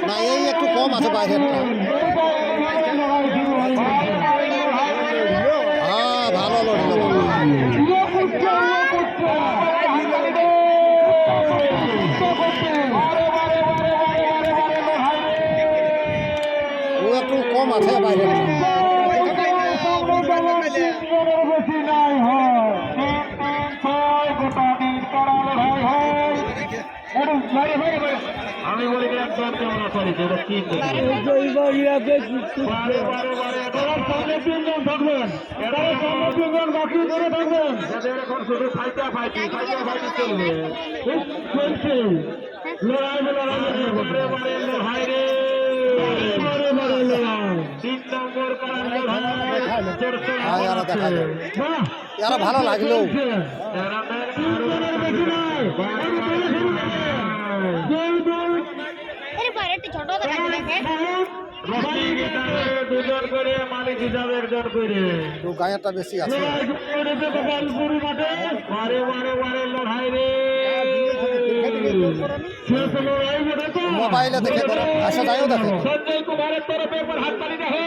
না এই একটু কম আছে বাইরেরটা। হ্যাঁ ভালো লড়ল ও একটু কম আছে বাইরেরটা। আমি বলি একদম কেমন সরি সেটা কি তিনজন থাকবেন তিনজন বাকি করে থাকবেন যাদের এখন শুধু ফাইটা ফাইটি চলবে চলছে লড়াই লড়াই রে 3 নম্বর এরা ভালো লাগলো দুজন করে মালিক হিসাবে একজন করে গায়েরটা বেশি আছে। বারে বারে বারে লড়াই রে মোবাইলে দেখে আসা যায়ও দেখে সঞ্জয় কুমারের তরফে হাততালি দেখে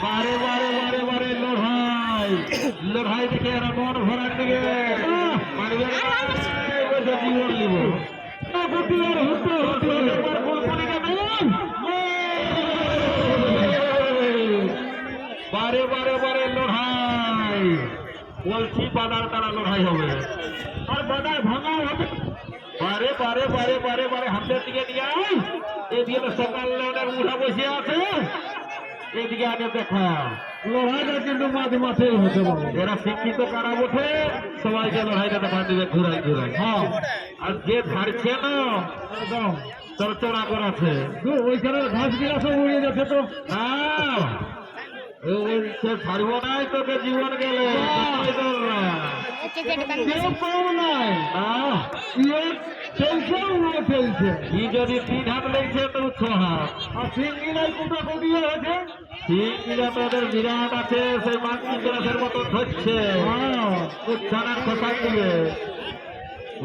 বারে বারে বারে বারে লড়াই দেখে এরা মন ভরার দিকে জীবন নিব বারে বারে বারে লড়াই বলছি বাদার তারা লড়াই হবে আর বাদার ভাঙা হবে বারে বারে বারে বারে বারে হাতের দিকে নিয়ে এদিকে তো সকালে অনেক উঠা বসে আছে এদিকে আগে দেখা লড়াইটা কিন্তু মাঝে মাঝে হতে পারে এরা শিক্ষিত কারা ওঠে সবাইকে লড়াইটা দেখা দিবে ঘুরাই ঘুরাই হ্যাঁ আর যে ছাড়ছে না একদম চরচরা করাছে ওইখানে ঘাস গিলা সব উড়িয়ে যাচ্ছে তো হ্যাঁ ছাড়ব নাই তোকে জীবন গেলে যদি 3 হাত লেগছে তো 6 হাত আর সিঙ্গিলাই কোটা কমিয়ে হয়েছে সিঙ্গিলা তোদের বিরাট আছে সেই মানসিক গ্রাসের মতো ধরছে উচ্ছানার খোসাই দিবে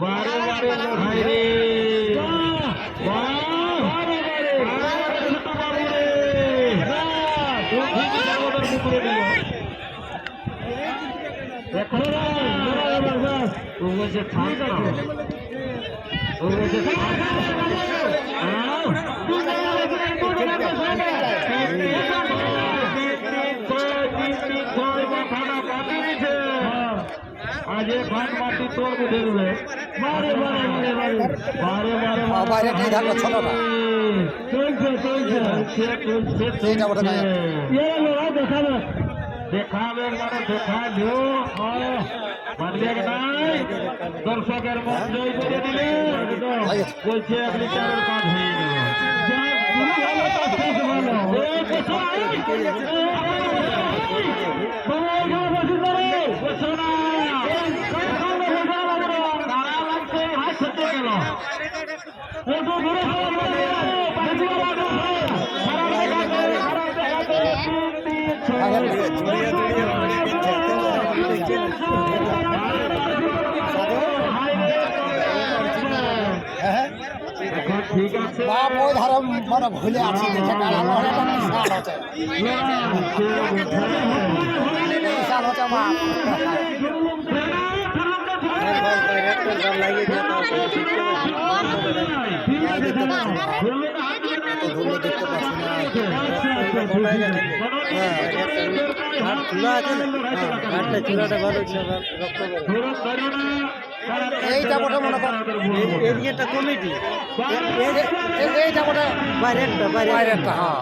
বারে বারে লড়াই রে আজ ঘাট মাটি তোর বুঝে দেবে বারে বারে বারে বারে বারে বাইরে নিয়ে থাকলো ছোটটা দেখাবে দেখাবে মানে দেখালো মানবে নাই দর্শকের মন জয় করে দিলে বলছে 1 লিটারের কাজ হয়ে ঠিক আছে বাপ ওই ধারে মানে ভুলে আছি দেখে কালা লড়াইটা বিশাল হচ্ছে বিশাল হচ্ছে বাপ ধরলে দেখতে পাচ্ছি না চূড়াটা ভালো এইটা বটে মনে কর এরিয়াটা কমিটি এইটা বটে বাইরেরটা বাইরেরটা হ্যাঁ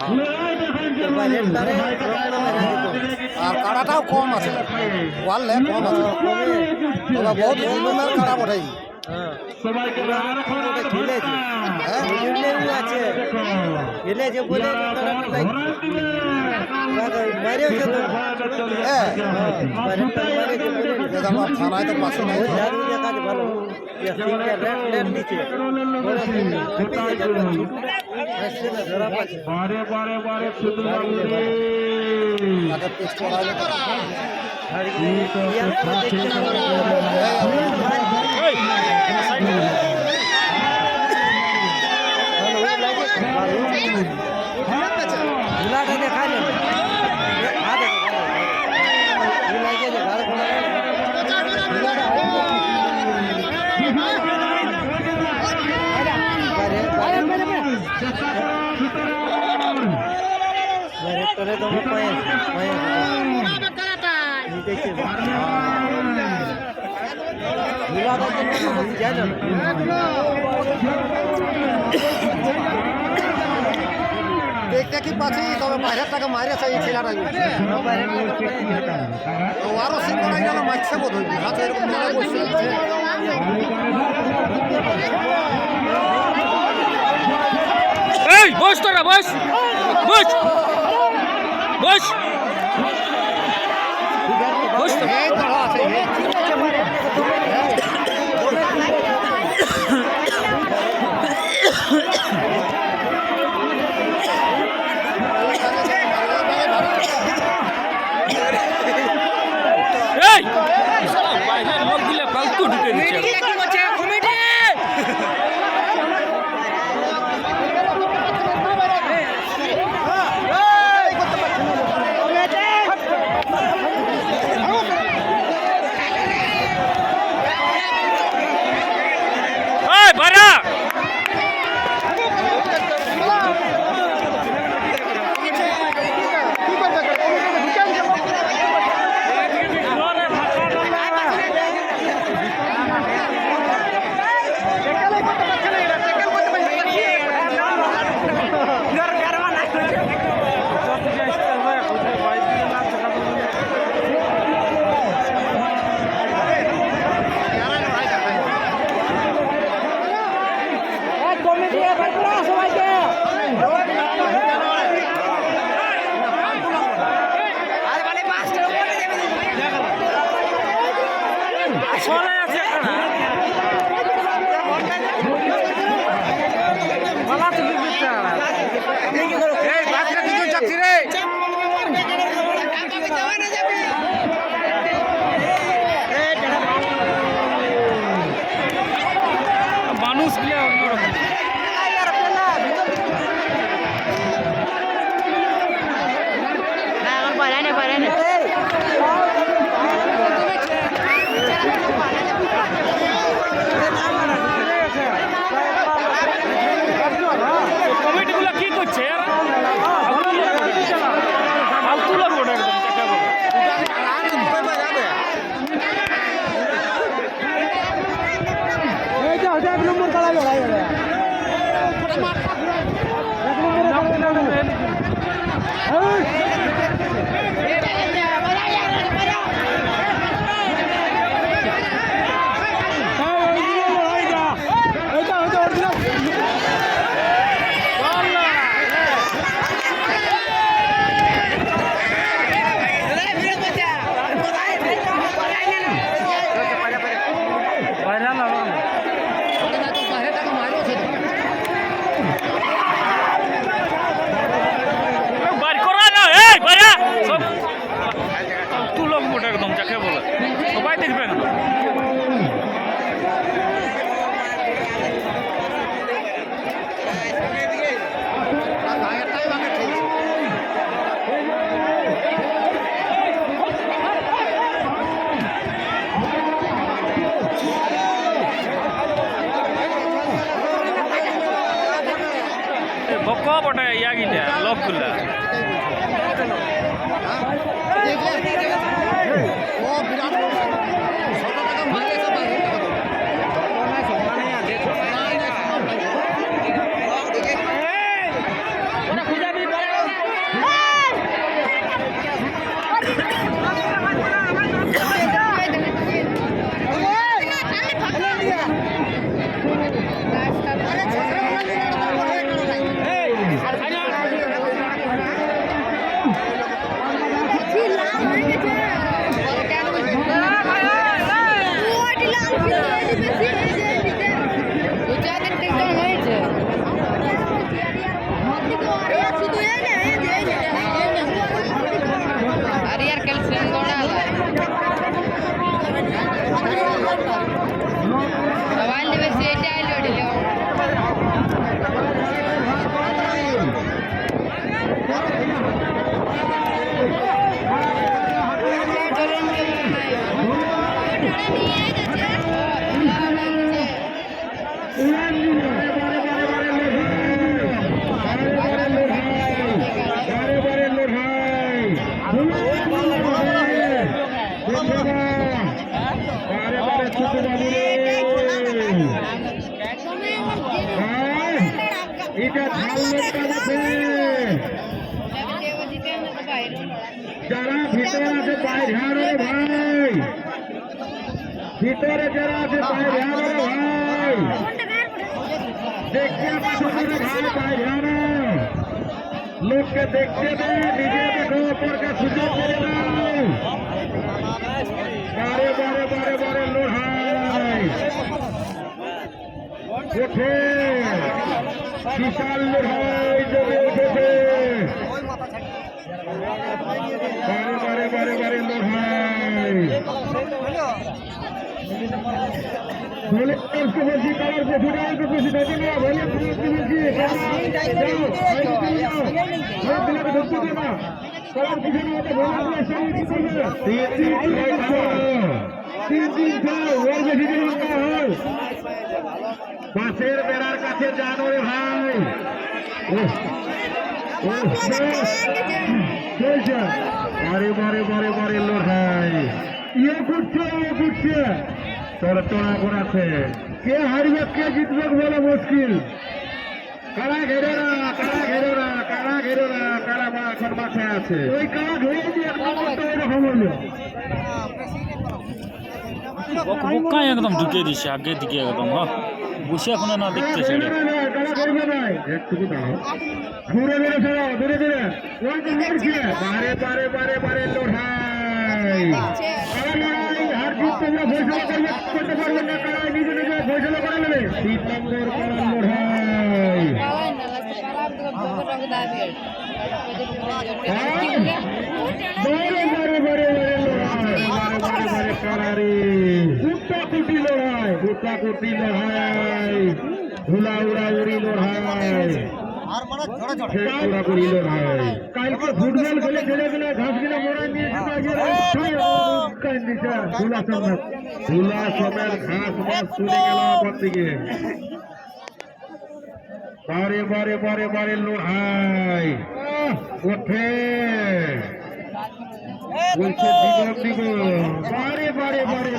আর কাড়াটাও কম আছে ওয়ালে কম আছে তবে বহুত জুলুমের কাড়া বটে হ্যাঁ সবাইকে আর এখন আর খেলেছে হ্যাঁ খেলেও আছে খেলেছে বলে মারেও খেলো হ্যাঁ আমার থানায় তো পাশে নাই জাদু দেখাতে ভালো বারে বারে বারে শুধু झूलाटा देखा ले দেখতে কি পাচ্ছি তবে বাইরের টাকা মারিয়েছে এই ছেলেটা আরো সিঙ্গল গেল মারছে বোধ হইবে হাতে এরকম মেলা বসে এই বস তোরা বস বস বস বস এই তো আছে এই বাইরের লোকগুলো ফালতু ঢুকে দিচ্ছে বারা মানুষ কমিটিগুলো কি করছে ফালতু লোক ওটা একদম এক নম্বর কালা লড়াই হবে একদম যাকে বলে সবাই দেখবে না বকা বটে ইয়াগিলা লোকগুলা এইটা ঝাল লঙ্কা আছে যারা ভিতরে আছে বাইরে হারে ভাই ভিতরে যারা আছে বাইরে হারে ভাই দেখতে পাচ্ছেন ভাই বাইরে হারে লোককে দেখতে দে নিজে দেখো অপরকে সুযোগ করে দাও বারে বারে বারে বারে লড়াই ওঠে বিশাল লড়াই জমে উঠেছে বারে বারে বারে বারে লড়াই বলে বলছি কালার পশুটা খুশি থাকে না বলে পাশের বেড়ার কাছে জানো রে ভাই বারে বারে বারে বারে লড়াই ইয়ে ঘুরছে তোরা তোরা করাছে কে হারবে কে জিতবে বলে মুশকিল কারা ঘেরে না কারা ঘেরে না কারা ঘেরে না কারা এখন মাথায় আছে ওই কারা ঘেরে দিয়ে এরকম হলো বোকা একদম ঢুকে দিছে আগের দিকে একদম হ্যাঁ বসে এখনো না দেখতে ছেড়ে একটুকু দাও ঘুরে ঘুরে সরাও ধীরে ধীরে ওই তো লড়ছে বারে বারে বারে বারে লড়াই হার জিত তোমরা ফয়সলা করতে পারবে না কারা নিজে নিজে ফয়সলা করে নেবে 3 নম্বর করার লড়াই বারে বারে বারে বারে লড়াই বারে বারে বারে কারারে কুটি লড়াই ধুলা উড়াউড়ি লড়াই উড়াউড়ি লড়াই কালকে ফুটবল খেলে খেলে খেলে ঘাস কিনে মোড়া নিয়েছে ধুলা সমেত ঘাস মাছ তুলে গেল ওপর দিকে বারে বারে বারে বারে লড়াই ওঠে বলছে দিব বারে বারে বারে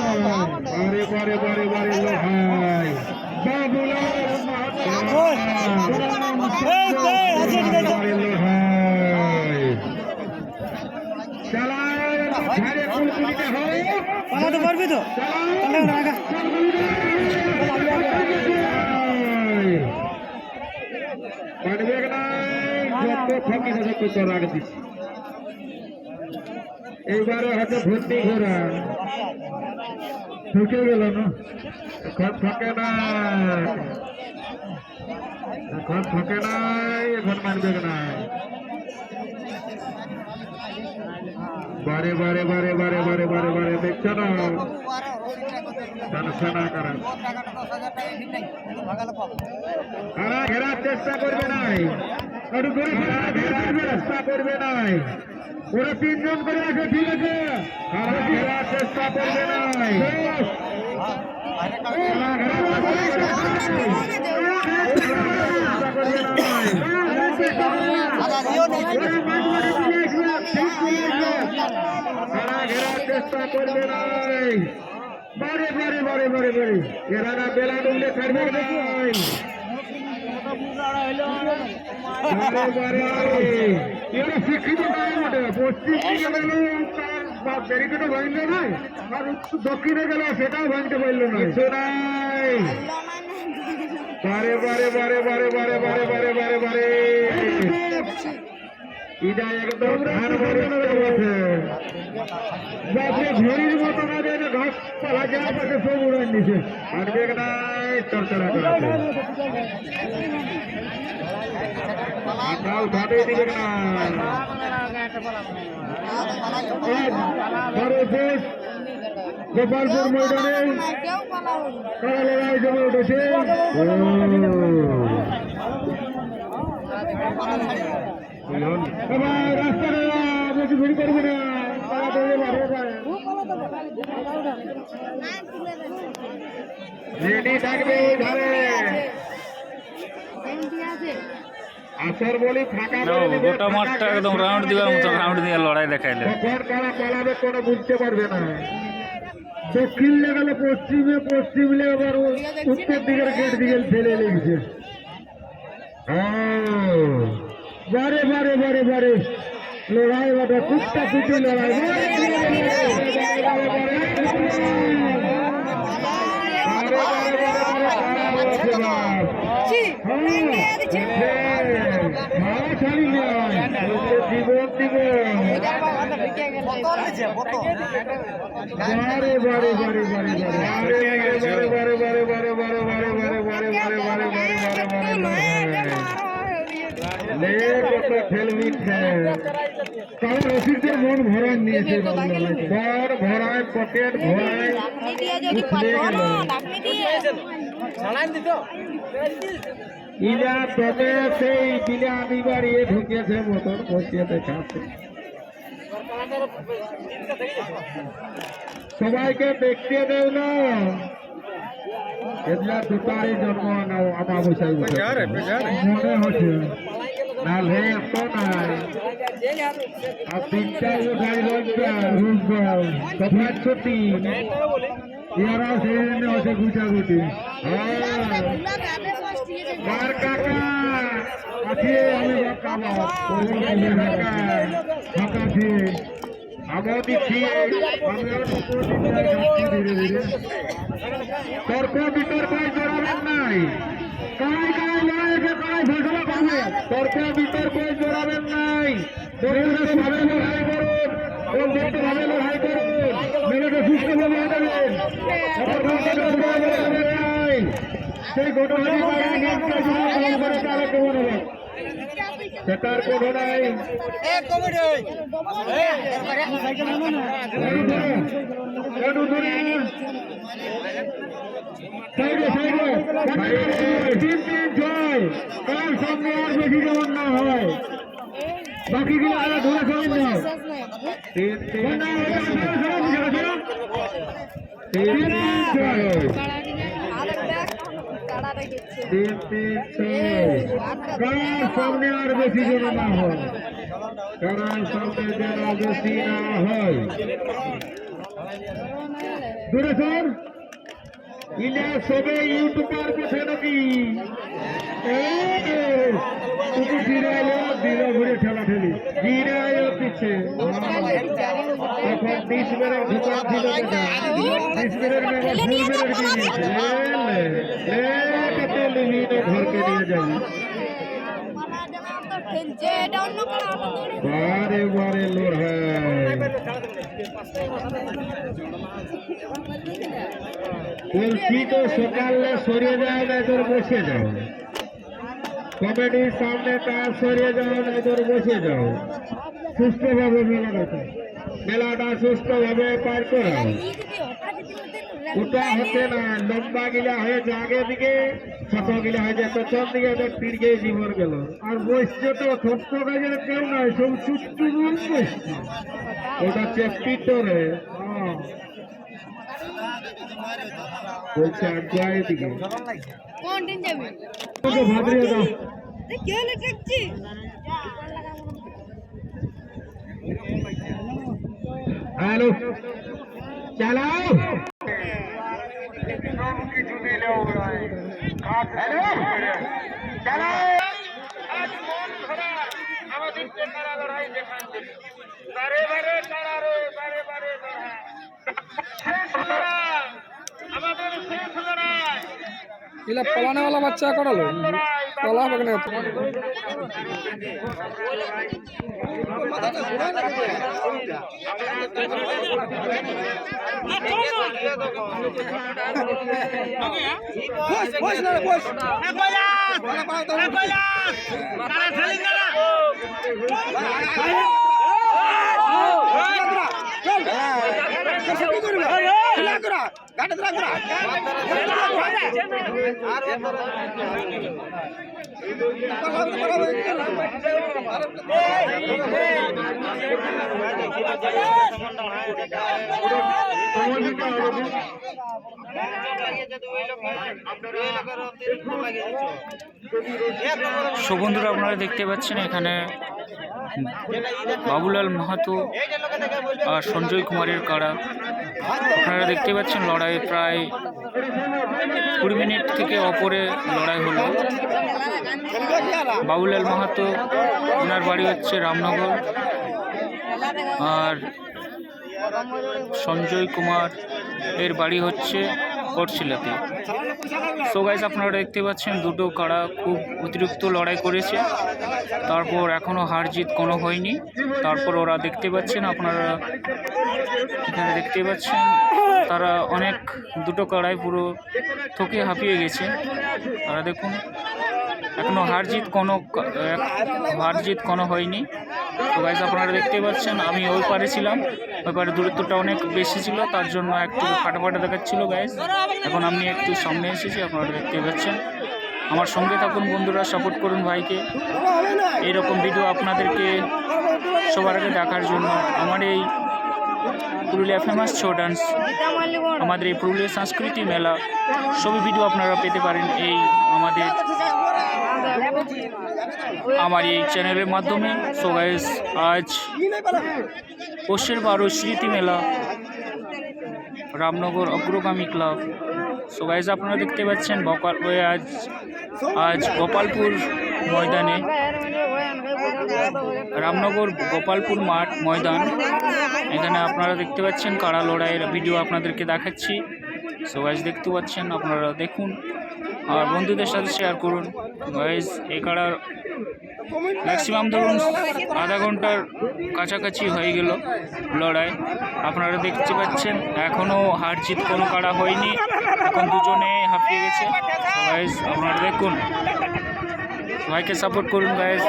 বারে বারে বারে বারে লড়াই বাবুলাল লড়াই চালায় ঝাড়ে কুলকুলিতে হয় পালাতে পারবি তো পারবে না যত ফাঁকি থাকে তত রাগ দিচ্ছি এইবারে হাতে ভর্তি ঘোরা ঢুকে গেল না এখন থাকে না এখন থাকে নাই এখন মানবে না বারে বারে বারে বারে বারে বারে বারে দেখছো না সেনা করা কারা ঘেরার চেষ্টা করবে নাই চেষ্টা করবে নাই ওরা 3 জন করে আছে ঠিক আছে কারা ঘেরার চেষ্টা করবে নাই চেষ্টা করবে নাই বারে বারে বারে বারে বারে এরা না বেলা ডুবলে ছাড়বে নাই এরা শিক্ষিত নাই বটে পশ্চিম দিকে গেল তার ব্যারিকেডও ভাঙলো নাই আর দক্ষিণে গেল সেটাও ভাঙতে পারলো না কিছু নাই বারে বারে বারে বারে বারে বারে বারে বারে বারে এটা একদম ধান ভরে বসে বাপরে ঘড়ির মতো না যে ঘাস পালা যা পাশে সব উড়ান নিছে আটবে নাই চরচরা করাছে আটাও ঘাটে দিবে না গোপালপুর ময়দানে কারা লড়াই জমে উঠেছে রাস্তা বেশি ভিড় করবে না রেডি থাকবে ধরে আসর বলি ফাঁকা গোটা মাঠটা একদম রাউন্ড দেওয়ার মতো রাউন্ড দিয়ে লড়াই দেখাইলে কখন কারা পালাবে কোনো বুঝতে পারবে না দক্ষিণ লেগেলে পশ্চিমে পশ্চিম লেগে আবার উত্তর দিকের গেট দিকে ফেলে লেগেছে বারে বারে বারে বারে লড়াই বাটা কুত্তা কুটি লড়াই জীবন দিব বারে বারে বারে বারে বারে বারে বারে বারে বারে বারে বারে বারে বারে বারে বারে বারে কত খেলবি কারণ রসিকদের মন ভরায় নিয়েছে ঘর ভরায় পকেট ভরায় ইলা তবে সেই বিনা আনিবার ইয়ে ঢুকেছে মতন বসিয়ে দেখাচ্ছে সবাইকে দেখতে দেও না এগুলা দুটারই জন্ম নাও আমার বসাই মনে হচ্ছে নালে এত নাই আর তিনটা উঠাই সবার ছুটি ইয়ারা সেখানে হচ্ছে গুটাগুটি কার কাকা আছে আমি ফাঁকা দিয়ে আমার দিচ্ছি ধীরে ধীরে তর্ক বিতর্ক জড়াবেন নাই কাই কাই লড়াইছে কাই ফসলা পাবে তর্ক বিতর্ক জড়াবেন নাই ভাবে লড়াই করুন ভাবে লড়াই করুন মেয়েকে সুস্থভাবে আনাবেন সেই ঘটনা করে তারা কেমন হবে সেটার কোনো নাই জয় কার সামনে আর বেশি যেমন না হয় বাকি গুলো আলাদা ধরে সবাই কার সামনে আর বেশি যেন না হয় কার সামনে যেন বেশি না হয় দূরে সর ইন্ডিয়া সবে ইউটিউবার কোথায় নাকি তুমি ফিরাইলো দিল ঘুরে ঠেলা ঠেলি ফিরাইলো পিছে এখন 20 মিনিট দোকান ছিল 20 মিনিট ঘরকে নিয়ে যাবি বারে বারে লড়াই বলছি তো সকালে সরিয়ে যাও না তোর বসে যাও কমিটির সামনে তার সরিয়ে যাও না তোর বসে যাও সুস্থভাবে মেলাটা সুস্থভাবে পার করাও ওটা হচ্ছে না লম্বা গিলা হয়েছে আগে দিকে ছোট গিলা হয়েছে পেছন দিকে তো পিড়িয়ে জীবন গেল আর বসছে তো ছোট্ট কাজের কেউ নয় সব সুস্থ বসছে ওটা হচ্ছে পিটরে বলছে আগুয়াই দিকে ভাবরিয়ে দাও হ্যালো চালাও কিছু দিলেও চালাও আজ মন ভরা আমাদের তারা লড়াই দেখান বারে বারে তারা রে বারে বারে শেষ লড়াই আমাদের শেষ লড়াই इला पलाने वाला बच्चा कड़लो पला बगने সো বন্ধুরা আপনারা দেখতে পাচ্ছেন এখানে বাবুলাল মাহাতো আর সঞ্জয় কুমারের কাড়া। আপনারা দেখতে পাচ্ছেন লড়াই প্রায় 20 মিনিট থেকে অপরে লড়াই হলো। বাবুলাল মাহাতো, ওনার বাড়ি হচ্ছে রামনগর, আর সঞ্জয় কুমার এর বাড়ি হচ্ছে করছিলাতে। সো গাইস, আপনারা দেখতে পাচ্ছেন দুটো কাড়া খুব অতিরিক্ত লড়াই করেছে, তারপর এখনও হার জিত কোনো হয়নি। তারপর ওরা দেখতে পাচ্ছেন, আপনারা এখানে দেখতে পাচ্ছেন তারা অনেক দুটো কাড়াই পুরো থকে হাঁপিয়ে গেছে। তারা দেখুন এখনও হার জিত কোনো হয়নি। তো গাইস, আপনারা দেখতে পাচ্ছেন আমি ওই পারে ছিলাম, ওই পারে দূরত্বটা অনেক বেশি ছিল, তার জন্য একটু ফাটাফাটা দেখাচ্ছিল গাইস। এখন আমি একটু সামনে এসেছি, আপনারা দেখতে পাচ্ছেন। আমার সঙ্গে থাকুন বন্ধুরা, সাপোর্ট করুন ভাইকে। এইরকম ভিডিও আপনাদেরকে সবার আগে দেখার জন্য আমার এই পুরুলিয়া ফেমাস ছৌ ডান্স, আমাদের এই পুরুলিয়া সংস্কৃতি মেলা সবই ভিডিও আপনারা পেতে পারেন এই আমার এই চ্যানেলের মাধ্যমে। সো গাইস, আজ পৌষের 12 স্মৃতি মেলা, রামনগর অগ্রগামী ক্লাব। সো গাইস, আপনারা দেখতে পাচ্ছেন আজ গোপালপুর ময়দানে, রামনগর গোপালপুর মাঠ ময়দান, এখানে আপনারা দেখতে পাচ্ছেন কাড়া লড়াইয়ের ভিডিও আপনাদেরকে দেখাচ্ছি। সো গাইস, দেখতে পাচ্ছেন, আপনারা দেখুন আর বন্ধুদের সাথে শেয়ার করুন। গাইস, এই কাড়ার ম্যাক্সিমাম ধরুন আধা ঘন্টার কাছাকাছি হয়ে গেল লড়াই। আপনারা দেখতে পাচ্ছেন এখনও হার জিত কোনো কাড়া হয়নি, এখন দুজনে হাঁপিয়ে গেছে। গাইস, আপনারা দেখুন, ভাইকে সাপোর্ট করুন গাইস।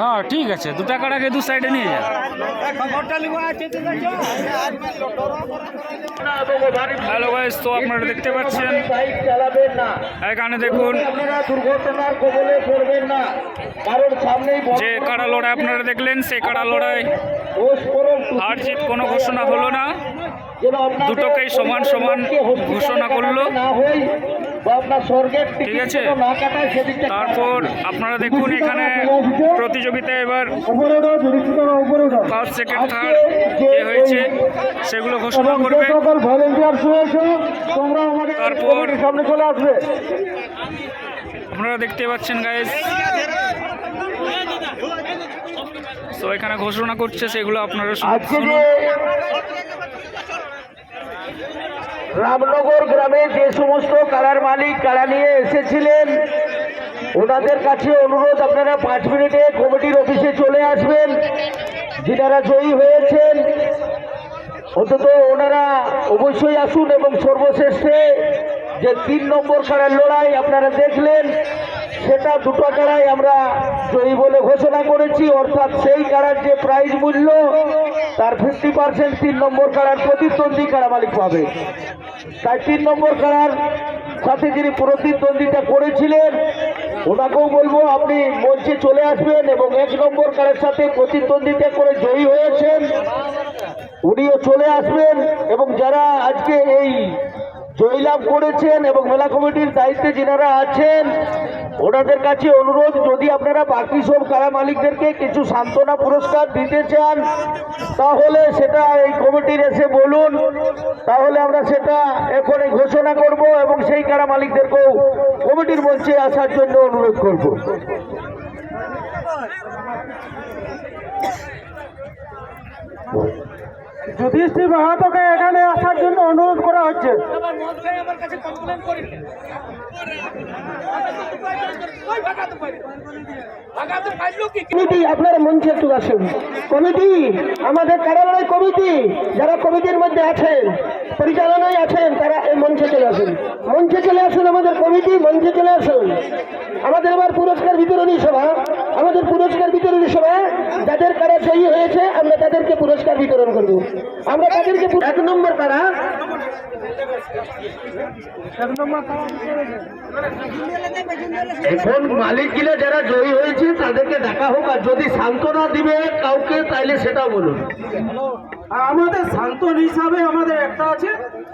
হ্যাঁ, ঠিক আছে, দুটা কাড়াকে দু সাইডে নিয়ে যা। হ্যালো গাইস, তো আপনারা দেখতে পাচ্ছেন এখানে দেখুন যে কাড়া লড়াই আপনারা দেখলেন, সেই কাড়া লড়াই হার জিত কোনো ঘোষণা হলো না, দুটোকেই সমান সমান ঘোষণা করলো। ঠিক আছে, তারপর আপনারা দেখুন এখানে প্রতিযোগিতায় এবার ফার্স্ট সেকেন্ড থার্ড যে হয়েছে সেগুলো ঘোষণা করবে। তারপর আপনারা দেখতে পাচ্ছেন গাইস, তো এখানে ঘোষণা করছে, সেগুলো আপনারা শুনুন। রামনগর গ্রামে যে সমস্ত কাড়ার মালিক কাড়া নিয়ে এসেছিলেন, ওনাদের কাছে অনুরোধ, আপনারা 5 মিনিটে কমিটির অফিসে চলে আসবেন। যিনারা জয়ী হয়েছেন অন্তত ওনারা অবশ্যই আসুন। এবং সর্বশেষে যে 3 নম্বর কাড়ার লড়াই আপনারা দেখলেন, সেটা দুটো কাড়াই আমরা জয়ী বলে ঘোষণা করেছি, অর্থাৎ সেই কাড়ার যে প্রাইজ মূল্য তার 50% 3 নম্বর কাড়ার প্রতিদ্বন্দ্বী কাড়া মালিক পাবে। তাই 3 নম্বর কাড়ার সাথে যিনি প্রতিদ্বন্দ্বিতা করেছিলেন ওনাকেও বলবো আপনি মঞ্চে চলে আসবেন, এবং 1 নম্বর কারের সাথে প্রতিদ্বন্দ্বিতা করে জয়ী হয়েছেন উনিও চলে আসবেন। এবং যারা আজকে এই জয়লাভ করেছেন এবং মেলা কমিটির দায়িত্বে যিনারা আছেন ওনাদের কাছে অনুরোধ, যদি আপনারা বাকি সব কারা মালিকদেরকে কিছু সান্ত্বনা পুরস্কার দিতে চান তাহলে সেটা এই কমিটির এসে বলুন, তাহলে আমরা সেটা এখনই ঘোষণা করব এবং সেই কারা মালিকদেরকেও কমিটির মঞ্চে আসার জন্য অনুরোধ করব। যুধিষ্ঠির মাহাতোকে এখানে আসার জন্য অনুরোধ করা হচ্ছে। কমিটি আপনারা মঞ্চে একটু আসুন। কমিটি, আমাদের কারালয় কমিটি যারা কমিটির মধ্যে আছেন, পরিচালনায় আছেন, তারা এই মঞ্চে চলে আসুন। মঞ্চে চলে আসুন, আমাদের কমিটি মঞ্চে চলে আসুন। আমাদের এবার পুরস্কার বিতরণী সভা, আমাদের পুরস্কার বিতরণী সভা, যাদের কারা জয়ী হয়েছে আমরা তাদেরকে পুরস্কার বিতরণ করব। আমরা তাদেরকে 1 নম্বর কারা, এখন মালিকগুলো যারা জয়ী হয়েছে তাদেরকে দেখা হোক, আর যদি সান্ত্বনা দিবে কাউকে তাইলে সেটা বলুন। আমাদের সান্ত্বন হিসাবে আমাদের একটা আছে,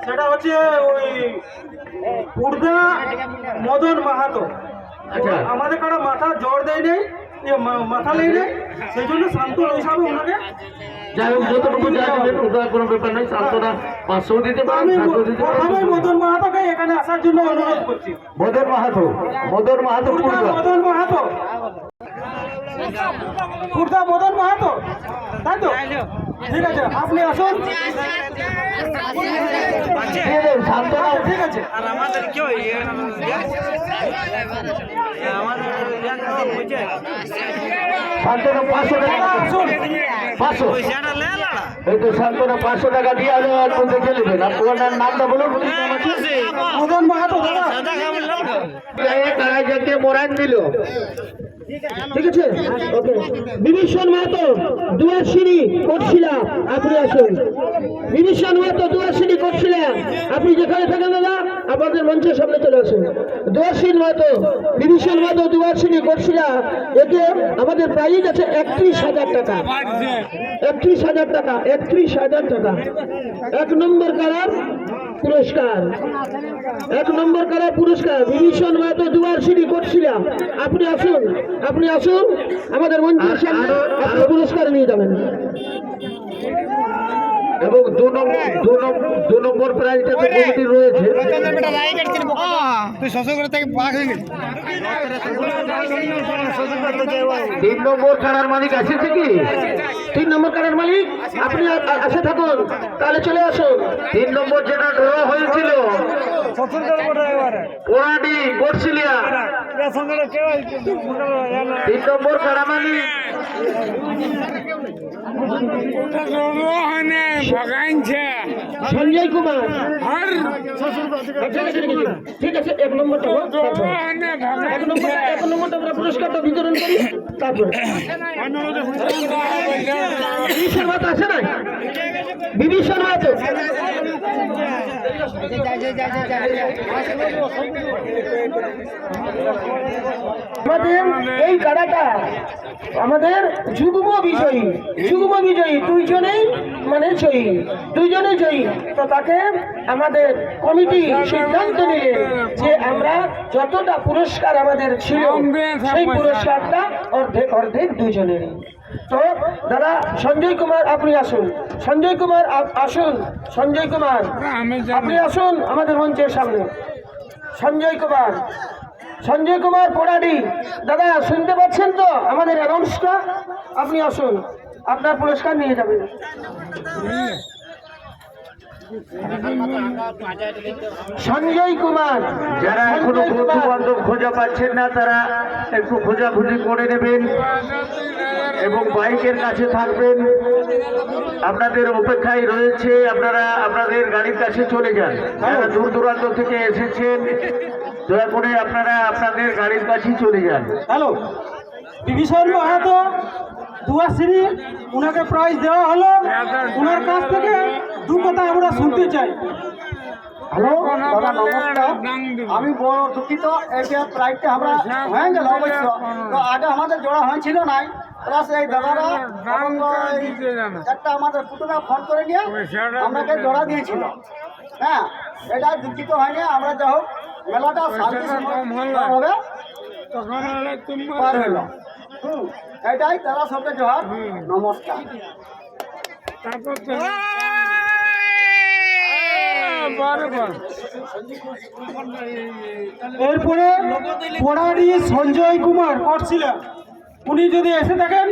সেটা হচ্ছে ওই পূর্দা মদন মাহাতো। আচ্ছা, আমাদের কারা মাথা জ্বর দেয় নেই, মাথা নেই নেই, সেই জন্য সান্ত্বন হিসাবে ওনাকে যাই হোক যতটুকু যা দেবেন ওটা কোনো ব্যাপার নয়, সান্ত্বনা 500 দিতে পারেন, আমি 700 দিতে পারেন। প্রথমে মদন মাহাতোকে এখানে আসার জন্য অনুরোধ করছি। মদন মাহাতো, মদন মাহাতো পূর্দা মদন মাহাতো, পূর্দা মদন মাহাতো, তাই তো? ঠিক আছে, আপনি আসুন। দিয়ে দেন সান্ত্বনা। ঠিক আছে। আর আমাদের কি সান্ত্বনা 500 টাকা, 500, এই তো সান্ত্বনা 500 টাকা দিয়ে আলো আর বলতে চলবেন। আপনার নামটা বলুন। মদন মাহাতো দাদা। কারাইজাকে মোরান দিল, ঠিক আছে, ওকে। বিভীষণ মাহাতো দুয়ারশিনী কোটশিলা, আপনি আসুন। বিভীষণ মাহাতো দুয়ারশিনী কোটশিলা, আপনি যেখানে থাকেন দাদা আপনাদের মঞ্চের সামনে চলে আসুন। দুয়ারশিনী মাহাতো, বিভীষণ মাহাতো দুয়ারশিনী কোটশিলা, এতে আমাদের প্রাইজ আছে 31,000 টাকা, 31,000 টাকা, 31,000 টাকা। 1 নম্বর কারার পুরস্কার, 1 নম্বর কারার পুরস্কার বিভীষণ মাহাতো দুয়ারশিনী কোটশিলা, আপনি আসুন, আপনি আসুন আমাদের মঞ্চের সামনে, আপনি পুরস্কার নিয়ে যাবেন। এবং 2 নম্বর প্রাইজটা তো কমিটি রয়েছে। 3 নম্বর কারার মালিক এসেছে কি? 3 নম্বর কারার মালিক আপনি আসে থাকুন, তাহলে চলে আসুন। 3 নম্বর যেটা ড্র হয়েছিল ওরাডি কোটশিলিয়া, 3 নম্বর কারা মালিক সঞ্জয় কুমার। ঠিক আছে, 1 নম্বরটা 1 নম্বরটা আমরা পুরস্কারটা বিতরণ করি। তারপরে বিভীষণ মাহাতো আসে না, বিভীষণ মাহাতো আমাদের এই কারাটা আমাদের যুগ্ম বিজয়ী, যুগ্ম বিজয়ী দুইজনেই মানে জয়ী, দুইজনেই জয়ী। তো তাকে আমাদের কমিটি সিদ্ধান্ত নিলেন যে আমরা যতটা পুরস্কার আমাদের ছিল সেই পুরস্কারটা অর্ধেক অর্ধেক দুইজনেরই। তো দাদা সঞ্জয় কুমার আপনি আসুন, সঞ্জয় কুমার আসুন, সঞ্জয় কুমার আপনি আসুন আমাদের মঞ্চের সামনে। সঞ্জয় কুমার, সঞ্জয় কুমার পোড়াডি, দাদা শুনতে পাচ্ছেন তো আমাদের অ্যানাউন্সটা? আপনি আসুন, আপনার পুরস্কার নিয়ে যাবেন। সঞ্জয় কুমার, যারা এখনো বন্ধু বান্ধব খোঁজা পাচ্ছেন না তারা একটু খোঁজাখুঁজি করে নেবেন এবং বাইকের কাছে থাকবেন, আপনাদের অপেক্ষায় রয়েছে। আপনারা আপনাদের গাড়ির কাছে চলে যান। যারা দূর দূরান্ত থেকে এসেছেন দয়া করে আপনারা আপনাদের গাড়ির কাছেই চলে যান। হ্যালো, বিভীষণ মাহাতো দুয়ারশিনী, ওনাকে প্রাইজ দেওয়া হলো। ওনার কাছ থেকে 2 কথা আমরা শুনতে চাই। হ্যালো দাদা নমস্কার, আমি বড় দুঃখিত। এটা প্রাইজটা আমরা হয়ে গেল অবশ্য, তো আগে আমাদের জোড়া হয়েছিল নাই, প্লাস এই দাদারা এবং একটা আমাদের পুতুরা ফোন করে নিয়ে আমাকে জোড়া দিয়েছিল। হ্যাঁ, এটা দুঃখিত হয়নি, আমরা যা হোক মেলাটা শান্তিভাবে পার হইল। এটাই তারা সবকে জোহার, নমস্কার। এরপরে পড়ারি সঞ্জয় কুমার করছিলেন, উনি যদি এসে থাকেন,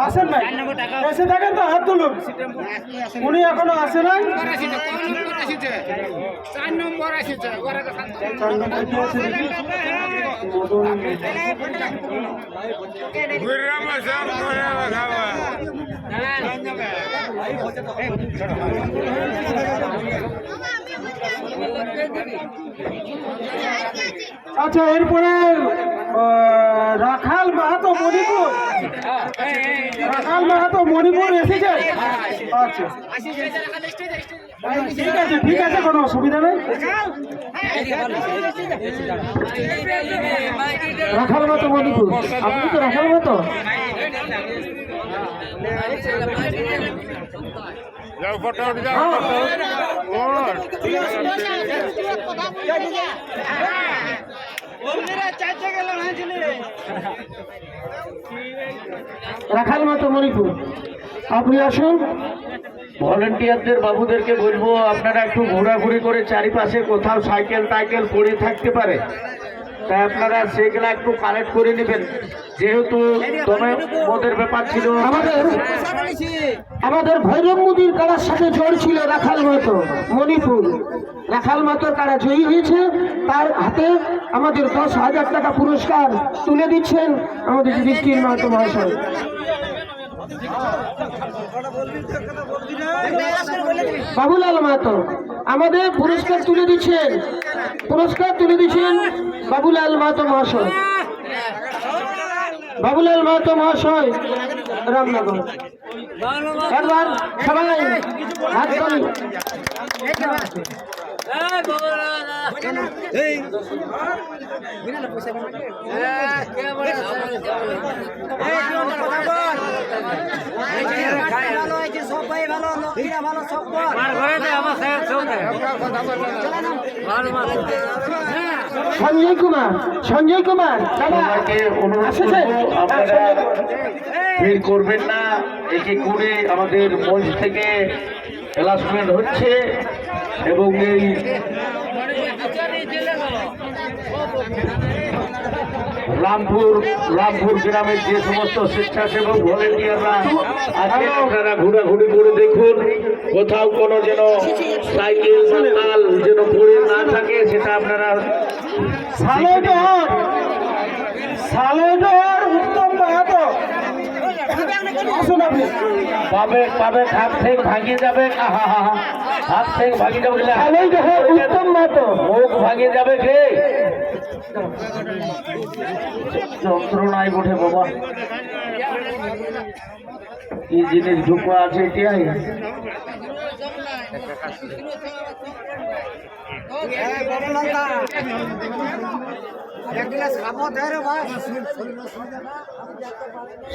আসেন নাই, এসে থাকেন তো হাত তুলুন। উনি এখনো আসে নাই। আচ্ছা, এরপরে রাখাল মাহাতো মণিপুর, রাখাল মাহাতো মণিপুর এসেছে। আচ্ছা ঠিক আছে, ঠিক আছে, কোনো অসুবিধা নেই। রাখাল মাহাতো মণিপুর, আপনি তো রাখাল মাহাতো। রাখাল মাহাতো মণিপুর, আপনি আসুন। ভলেন্টিয়ারদের বাবুদেরকে বলবো আপনারা একটু ঘোরাঘুরি করে চারিপাশে কোথাও সাইকেল টাইকেল পড়ে থাকতে পারে, তাই আপনারা সেগুলো একটু কালেক্ট করে নেবেন, যেহেতু দমে মদের ব্যাপার ছিল। আমাদের ভৈরব মুদির কারার সাথে জোর ছিল রাখাল মাহাতো মণিপুর। রাখাল মাহাতোর কারা জয়ী হয়েছে, তার হাতে আমাদের 10,000 টাকা পুরস্কার তুলে দিচ্ছেন আমাদের যুধিষ্ঠির মাহাতো মহাশয়। বাবুলাল মাহাতো আমাদের পুরস্কার তুলে দিচ্ছেন, পুরস্কার তুলে দিচ্ছেন বাবুলাল মাহাতো মহাশয়। বাবুলাল মাহাতো মহাশয় রামনগর। একবার সবাই হাত তালি। সঞ্জয় কুমার, সঞ্জয় কুমার সবাইকে অনুরোধ করবো আপনারা ভিড় করবেন না, একে করে আমাদের মঞ্চ থেকে অ্যানাউন্সমেন্ট হচ্ছে এবং এই রামপুর গ্রামের যে সমস্ত স্বেচ্ছাসেবক ভলেন্টিয়াররা আছেন আপনারা ঘোরাঘুরি করে দেখুন, কোথাও কোনো যেন সাইকেল বা তাল যেন পড়ে না থাকে, সেটা আপনারা উত্তম মাহাতো আসুন আপনি। পাবে হাত থেকে ভাঙিয়ে যাবে, হাত থেকে ভাঙিয়ে যাবে, উত্তম মাহাতো মুখ ভাঙিয়ে যাবে কে যন্ত্রণায় ওঠে বাবা, কি জিনিস ঢুকো আছে এটাই।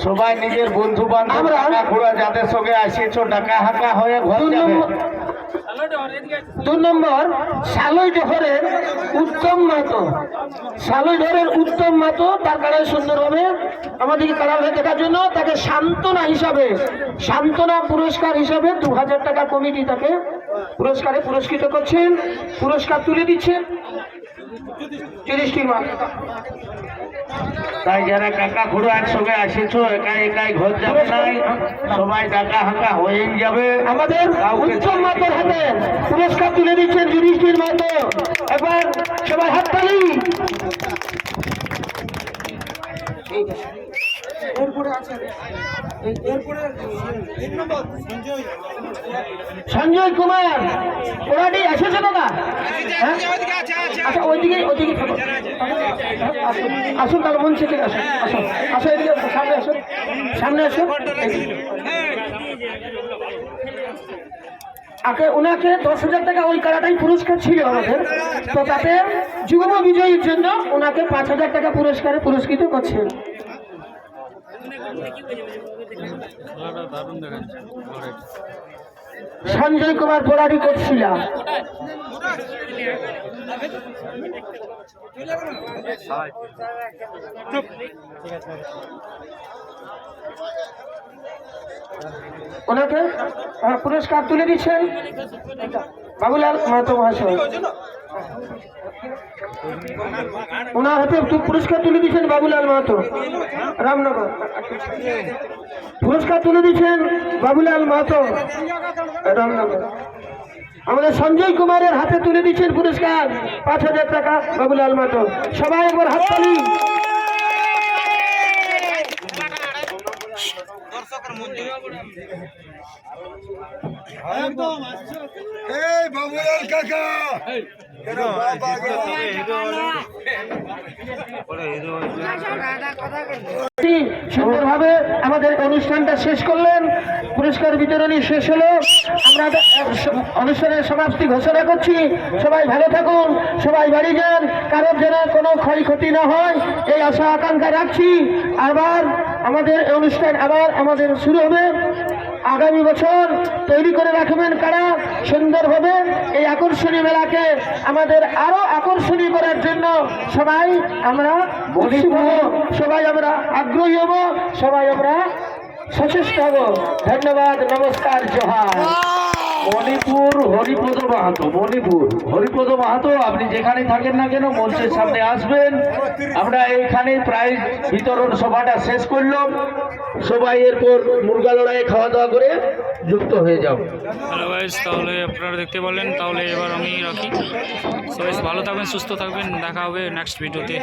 সবাই নিজের বন্ধু বান্ধব ঘোরা যাদের সঙ্গে আসিয়েছ ডাকা হাঁকা হয়ে ঘর যাবে। 2 নম্বর শালই ডহরের উত্তম মাহাতো, শালই ডহরের উত্তম মাহাতো তার কাড়ায় সুন্দরভাবে আমাদেরকে কাড়া হয়ে দেখার জন্য তাকে সান্ত্বনা হিসাবে, সান্ত্বনা পুরস্কার হিসাবে 2000 টাকা কমিটি তাকে পুরস্কারে পুরস্কৃত করছেন, পুরস্কার তুলে দিচ্ছেন যুধিষ্ঠির মাহাতো। তাই যারা কাকা ঘুরো একসঙ্গে আসেছ একাই একাই ঘর যাবে নাই, সবাই ডাকা হাঁকা হয়েই যাবে। আমাদের উত্তম মাহাতোর হাতে পুরস্কার তুলে দিচ্ছেন যুধিষ্ঠির মাহাতো। এবার সবাই হাততালি। সঞ্জয় কুমার ওরাটি এসেছে দাদা? আচ্ছা ওইদিকে থাকো, আসুন তাহলে মঞ্চে থেকে আসুন, আসুন আসো এদিকে সামনে আসুন, সামনে আসুন। ওনাকে 10,000 টাকা ওই কাড়াটাই পুরস্কার ছিল আমাদের, তো তাতে যুগ্ম বিজয়ীর জন্য ওনাকে 5,000 টাকা পুরস্কারে পুরস্কৃত করছেন। সঞ্জয় কুমার পোড়ারি করছিলা। ওনাকে পুরস্কার তুলে দিচ্ছেন বাবুলাল মাহাতো মহাশয়। ওনার হাতে পুরস্কার তুলে দিচ্ছেন বাবুলাল মাহাতো রামনগর। পুরস্কার তুলে দিচ্ছেন বাবুলাল মাহাতো রামনগর। আমাদের সঞ্জয় কুমারের হাতে তুলে দিচ্ছেন পুরস্কার 5,000 টাকা বাবুলাল মাহাতো। সবাই একবার হাততালি। সুন্দরভাবে আমাদের অনুষ্ঠানটা শেষ করলেন, পুরস্কার বিতরণী শেষ হলো। আমরা অনুষ্ঠানের সমাপ্তি ঘোষণা করছি। সবাই ভালো থাকুন, সবাই বাড়ি যান, কারোর যেন কোনো ক্ষয়ক্ষতি না হয় এই আশা আকাঙ্ক্ষা রাখছি। আবার আমাদের অনুষ্ঠান আমাদের শুরু হবে আগামী বছর। তৈরি করে রাখবেন কারা সুন্দরভাবে এই আকর্ষণীয় মেলাকে আমাদের আরো আকর্ষণীয় করার জন্য সবাই আমরা উৎসুক হব, সবাই আমরা আগ্রহী হব, সবাই আমরা সচেষ্ট হব। ধন্যবাদ, নমস্কার, জোহার। মণিপুর হরিপদ মাহাতো, মণিপুর হরিপদ মাহাতো, আপনি যেখানে থাকেন না কেন মঞ্চের সামনে আসবেন। আমরা এইখানে প্রাইজ বিতরণ সভাটা শেষ করলাম। সবাই এরপর মুরগা লড়াইয়ে খাওয়া দাওয়া করে যুক্ত হয়ে যাও। হ্যালো গাইস, তাহলে আপনারা দেখতে পারলেন, তাহলে এবার আমি রাখি। সবাই ভালো থাকবেন, সুস্থ থাকবেন, দেখা হবে নেক্সট ভিডিওতে।